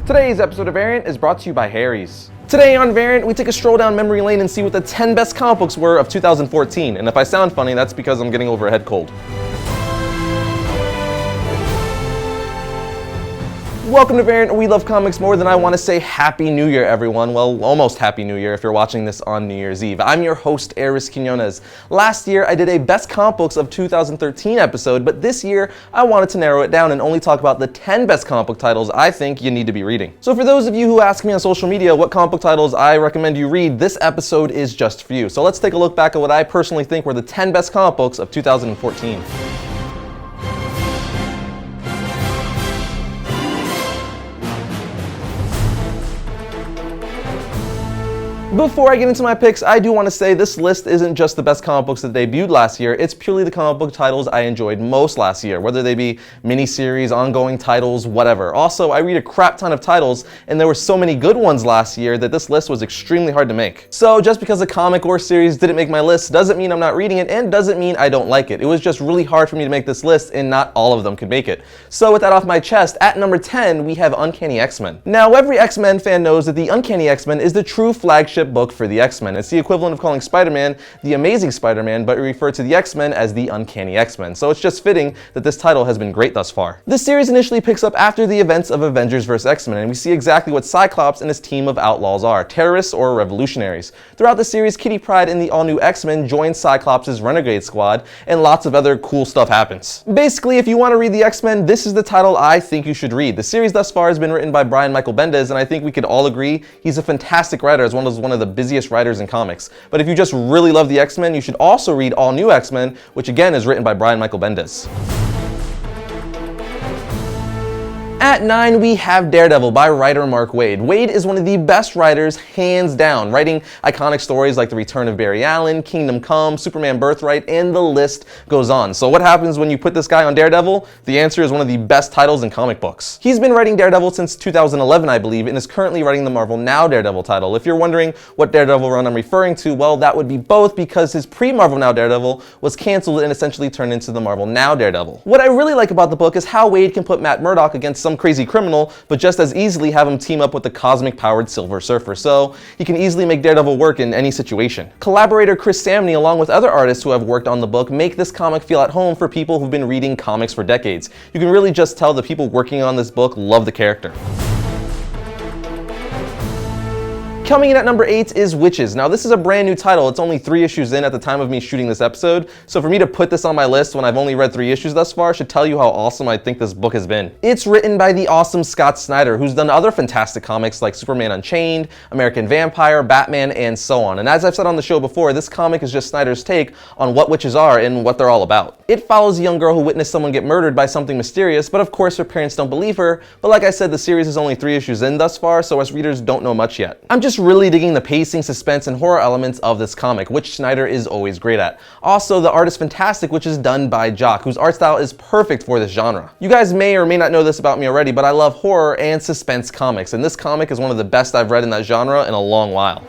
Today's episode of Variant is brought to you by Arris. Today on Variant, we take a stroll down memory lane and see what the 10 best comic books were of 2014. And if I sound funny, that's because I'm getting over a head cold. Welcome to Variant, we love comics more than I want to say Happy New Year, everyone. Well, almost Happy New Year if you're watching this on New Year's Eve. I'm your host, Arris Quinones. Last year, I did a Best Comic Books of 2013 episode, but this year, I wanted to narrow it down and only talk about the 10 best comic book titles I think you need to be reading. So for those of you who ask me on social media what comic book titles I recommend you read, this episode is just for you. So let's take a look back at what I personally think were the 10 best comic books of 2014. Before I get into my picks, I do want to say this list isn't just the best comic books that debuted last year, it's purely the comic book titles I enjoyed most last year, whether they be miniseries, ongoing titles, whatever. Also, I read a crap ton of titles, and there were so many good ones last year that this list was extremely hard to make. So just because a comic or series didn't make my list doesn't mean I'm not reading it, and doesn't mean I don't like it. It was just really hard for me to make this list, and not all of them could make it. So with that off my chest, at number 10, we have Uncanny XMen. Now, every X-Men fan knows that the Uncanny X-Men is the true flagship book for the X-Men. It's the equivalent of calling Spider-Man the Amazing Spider-Man, but we refer to the X-Men as the Uncanny X-Men. So it's just fitting that this title has been great thus far. This series initially picks up after the events of Avengers vs. X-Men, and we see exactly what Cyclops and his team of outlaws are, terrorists or revolutionaries. Throughout the series, Kitty Pryde and the all-new X-Men join Cyclops' Renegade Squad, and lots of other cool stuff happens. Basically, if you want to read the X-Men, this is the title I think you should read. The series thus far has been written by Brian Michael Bendis, and I think we could all agree he's a fantastic writer, as well as one of the busiest writers in comics. But if you just really love the X-Men, you should also read All New X-Men, which again is written by Brian Michael Bendis. At 9, we have Daredevil by writer Mark Waid. Waid is one of the best writers, hands down, writing iconic stories like The Return of Barry Allen, Kingdom Come, Superman Birthright, and the list goes on. So what happens when you put this guy on Daredevil? The answer is one of the best titles in comic books. He's been writing Daredevil since 2011, I believe, and is currently writing the Marvel Now Daredevil title. If you're wondering what Daredevil run I'm referring to, well, that would be both, because his pre-Marvel Now Daredevil was canceled and essentially turned into the Marvel Now Daredevil. What I really like about the book is how Waid can put Matt Murdock against some crazy criminal, but just as easily have him team up with the cosmic-powered Silver Surfer, so he can easily make Daredevil work in any situation. Collaborator Chris Samney, along with other artists who have worked on the book, make this comic feel at home for people who've been reading comics for decades. You can really just tell the people working on this book love the character. Coming in at number 8 is Witches. Now, this is a brand new title. It's only 3 issues in at the time of me shooting this episode, so for me to put this on my list when I've only read 3 issues thus far should tell you how awesome I think this book has been. It's written by the awesome Scott Snyder, who's done other fantastic comics like Superman Unchained, American Vampire, Batman, and so on. And as I've said on the show before, this comic is just Snyder's take on what witches are and what they're all about. It follows a young girl who witnessed someone get murdered by something mysterious, but of course her parents don't believe her. But like I said, the series is only 3 issues in thus far, so us readers don't know much yet. I'm just really digging the pacing, suspense, and horror elements of this comic, which Snyder is always great at. Also, the art is fantastic, which is done by Jock, whose art style is perfect for this genre. You guys may or may not know this about me already, but I love horror and suspense comics, and this comic is one of the best I've read in that genre in a long while.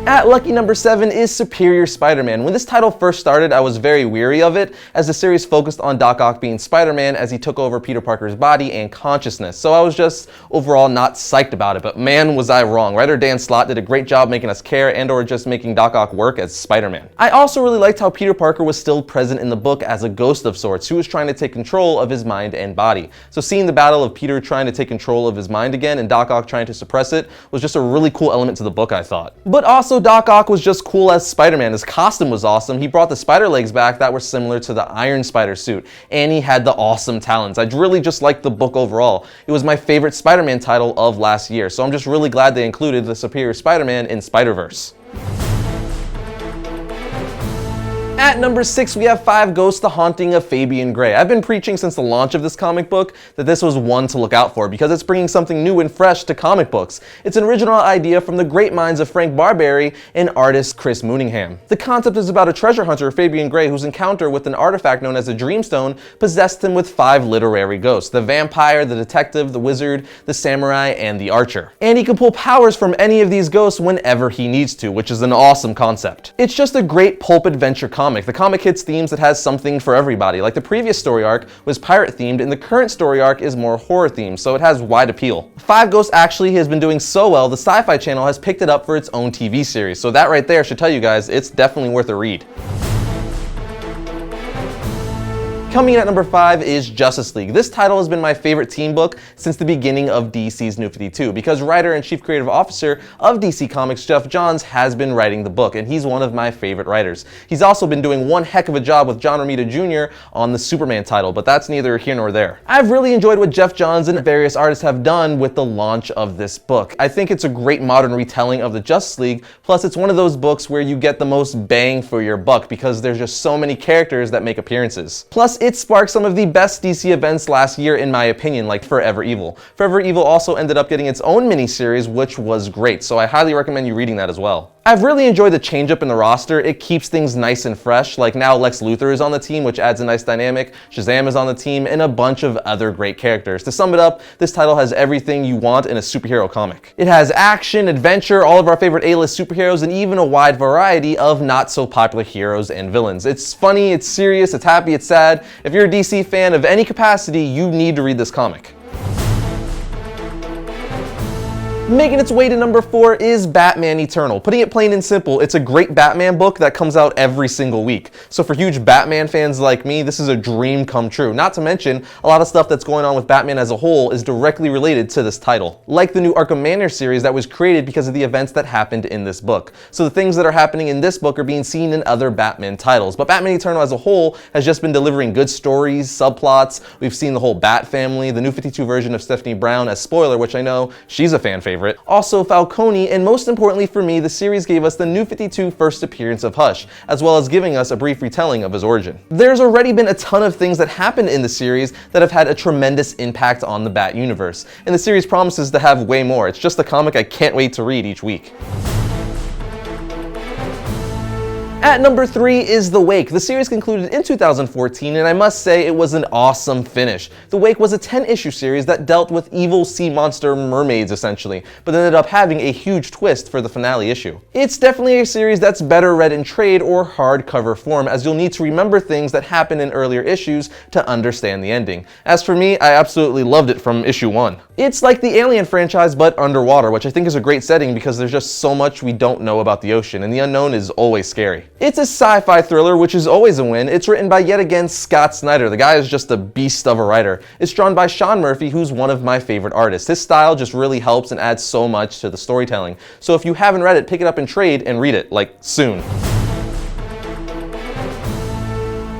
At lucky number 7 is Superior Spider-Man. When this title first started, I was very weary of it, as the series focused on Doc Ock being Spider-Man as he took over Peter Parker's body and consciousness. So I was just overall not psyched about it, but man was I wrong. Writer Dan Slott did a great job making us care and or just making Doc Ock work as Spider-Man. I also really liked how Peter Parker was still present in the book as a ghost of sorts, who was trying to take control of his mind and body. So seeing the battle of Peter trying to take control of his mind again and Doc Ock trying to suppress it was just a really cool element to the book, I thought. But also Doc Ock was just cool as Spider-Man. His costume was awesome. He brought the spider legs back that were similar to the Iron Spider suit, and he had the awesome talons. I really just liked the book overall. It was my favorite Spider-Man title of last year, so I'm just really glad they included the Superior Spider-Man in Spider-Verse. At number 6, we have 5 Ghosts, The Haunting of Fabian Gray. I've been preaching since the launch of this comic book that this was one to look out for because it's bringing something new and fresh to comic books. It's an original idea from the great minds of Frank Barberi and artist Chris Mooningham. The concept is about a treasure hunter, Fabian Gray, whose encounter with an artifact known as a Dreamstone possessed him with 5 literary ghosts: the vampire, the detective, the wizard, the samurai, and the archer. And he can pull powers from any of these ghosts whenever he needs to, which is an awesome concept. It's just a great pulp adventure comic. comic. The comic hits themes that has something for everybody. Like the previous story arc was pirate themed, and the current story arc is more horror themed, so it has wide appeal. Five Ghosts actually has been doing so well, the Sci-Fi Channel has picked it up for its own TV series. So that right there should tell you guys it's definitely worth a read. Coming in at number 5 is Justice League. This title has been my favorite teen book since the beginning of DC's New 52 because writer and chief creative officer of DC Comics, Jeff Johns, has been writing the book, and he's one of my favorite writers. He's also been doing one heck of a job with John Romita Jr. on the Superman title, but that's neither here nor there. I've really enjoyed what Jeff Johns and various artists have done with the launch of this book. I think it's a great modern retelling of the Justice League, plus it's one of those books where you get the most bang for your buck because there's just so many characters that make appearances. Plus, it sparked some of the best DC events last year in my opinion, like Forever Evil. Forever Evil also ended up getting its own miniseries, which was great, so I highly recommend you reading that as well. I've really enjoyed the change up in the roster. It keeps things nice and fresh, like now Lex Luthor is on the team, which adds a nice dynamic, Shazam is on the team, and a bunch of other great characters. To sum it up, this title has everything you want in a superhero comic. It has action, adventure, all of our favorite A-list superheroes, and even a wide variety of not so popular heroes and villains. It's funny, it's serious, it's happy, it's sad. If you're a DC fan of any capacity, you need to read this comic. Making its way to number 4 is Batman Eternal. Putting it plain and simple, it's a great Batman book that comes out every single week. So for huge Batman fans like me, this is a dream come true. Not to mention, a lot of stuff that's going on with Batman as a whole is directly related to this title. Like the new Arkham Manor series that was created because of the events that happened in this book. So the things that are happening in this book are being seen in other Batman titles. But Batman Eternal as a whole has just been delivering good stories, subplots. We've seen the whole Bat family, the New 52 version of Stephanie Brown as Spoiler, which I know she's a fan favorite. Also Falcone, and most importantly for me, the series gave us the New 52 first appearance of Hush, as well as giving us a brief retelling of his origin. There's already been a ton of things that happened in the series that have had a tremendous impact on the Bat universe, and the series promises to have way more. It's just a comic I can't wait to read each week. At number 3 is The Wake. The series concluded in 2014, and I must say it was an awesome finish. The Wake was a 10-issue series that dealt with evil sea monster mermaids, essentially, but ended up having a huge twist for the finale issue. It's definitely a series that's better read in trade or hardcover form, as you'll need to remember things that happened in earlier issues to understand the ending. As for me, I absolutely loved it from issue 1. It's like the Alien franchise, but underwater, which I think is a great setting because there's just so much we don't know about the ocean, and the unknown is always scary. It's a sci-fi thriller, which is always a win. It's written by yet again Scott Snyder. The guy is just a beast of a writer. It's drawn by Sean Murphy, who's one of my favorite artists. His style just really helps and adds so much to the storytelling. So if you haven't read it, pick it up in trade and read it, like, soon.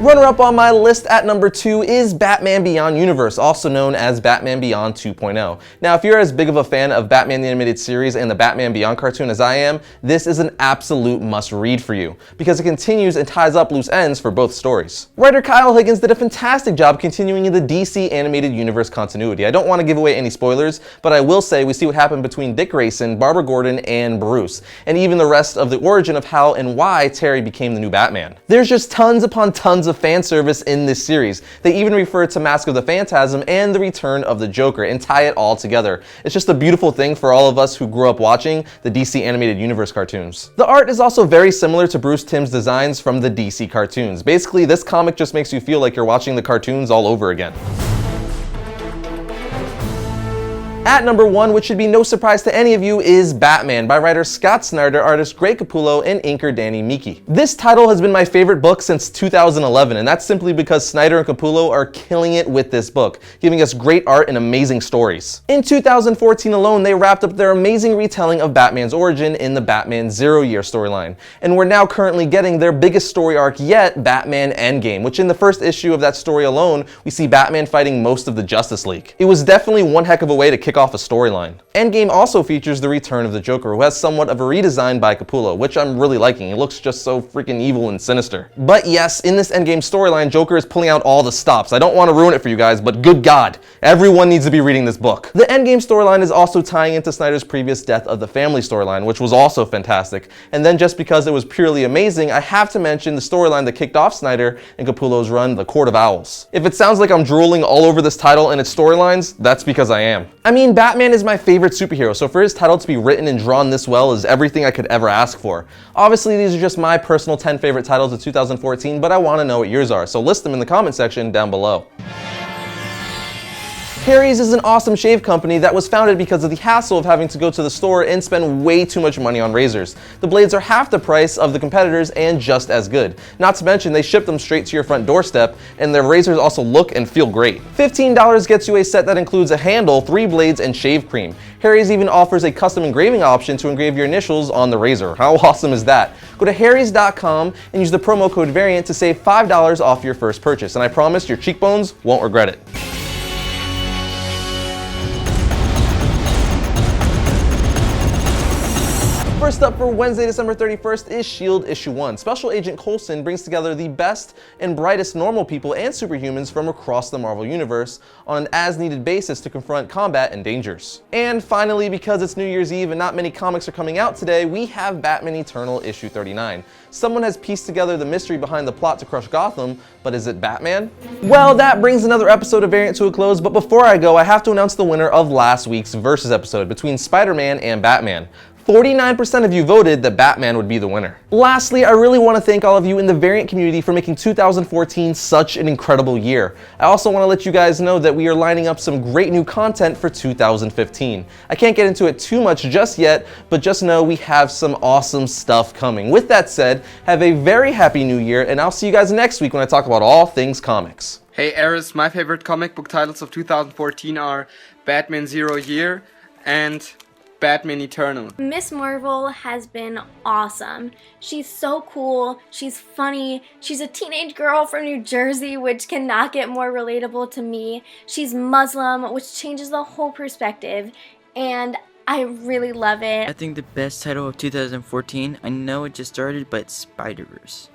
Runner-up on my list at number 2 is Batman Beyond Universe, also known as Batman Beyond 2.0. Now, if you're as big of a fan of Batman the Animated Series and the Batman Beyond cartoon as I am, this is an absolute must-read for you, because it continues and ties up loose ends for both stories. Writer Kyle Higgins did a fantastic job continuing the DC Animated Universe continuity. I don't want to give away any spoilers, but I will say we see what happened between Dick Grayson, Barbara Gordon, and Bruce, and even the rest of the origin of how and why Terry became the new Batman. There's just tons upon tons of fan service in this series. They even refer to Mask of the Phantasm and the return of the Joker and tie it all together. It's just a beautiful thing for all of us who grew up watching the DC Animated Universe cartoons. The art is also very similar to Bruce Timm's designs from the DC cartoons. Basically, this comic just makes you feel like you're watching the cartoons all over again. At number 1, which should be no surprise to any of you, is Batman by writer Scott Snyder, artist Greg Capullo, and inker Danny Miki. This title has been my favorite book since 2011, and that's simply because Snyder and Capullo are killing it with this book, giving us great art and amazing stories. In 2014 alone, they wrapped up their amazing retelling of Batman's origin in the Batman Zero Year storyline, and we're now currently getting their biggest story arc yet, Batman Endgame, which in the first issue of that story alone, we see Batman fighting most of the Justice League. It was definitely one heck of a way to kick off a storyline. Endgame also features the return of the Joker, who has somewhat of a redesign by Capullo, which I'm really liking. He looks just so freaking evil and sinister. But yes, in this Endgame storyline, Joker is pulling out all the stops. I don't want to ruin it for you guys, but good God, everyone needs to be reading this book. The Endgame storyline is also tying into Snyder's previous Death of the Family storyline, which was also fantastic. And then just because it was purely amazing, I have to mention the storyline that kicked off Snyder and Capullo's run, The Court of Owls. If it sounds like I'm drooling all over this title and its storylines, that's because I am. I mean, mean, Batman is my favorite superhero, so for his title to be written and drawn this well is everything I could ever ask for. Obviously, these are just my personal 10 favorite titles of 2014, but I want to know what yours are, so list them in the comment section down below. Arris is an awesome shave company that was founded because of the hassle of having to go to the store and spend way too much money on razors. The blades are half the price of the competitors and just as good. Not to mention they ship them straight to your front doorstep, and their razors also look and feel great. $15 gets you a set that includes a handle, 3 blades, and shave cream. Arris even offers a custom engraving option to engrave your initials on the razor. How awesome is that? Go to Arris.com and use the promo code VARIANT to save $5 off your first purchase, and I promise your cheekbones won't regret it. First up for Wednesday, December 31st is S.H.I.E.L.D. Issue 1. Special Agent Coulson brings together the best and brightest normal people and superhumans from across the Marvel Universe on an as-needed basis to confront combat and dangers. And finally, because it's New Year's Eve and not many comics are coming out today, we have Batman Eternal Issue 39. Someone has pieced together the mystery behind the plot to crush Gotham, but is it Batman? Well, that brings another episode of Variant to a close, but before I go, I have to announce the winner of last week's Versus episode between Spider-Man and Batman. 49% of you voted that Batman would be the winner. Lastly, I really want to thank all of you in the Variant community for making 2014 such an incredible year. I also want to let you guys know that we are lining up some great new content for 2015. I can't get into it too much just yet, but just know we have some awesome stuff coming. With that said, have a very happy new year, and I'll see you guys next week when I talk about all things comics. Hey Arris, my favorite comic book titles of 2014 are Batman Zero Year and Batman Eternal. Miss Marvel has been awesome. She's so cool, she's funny, she's a teenage girl from New Jersey, which cannot get more relatable to me. She's Muslim, which changes the whole perspective, and I really love it. I think the best title of 2014, I know it just started, but Spider-Verse.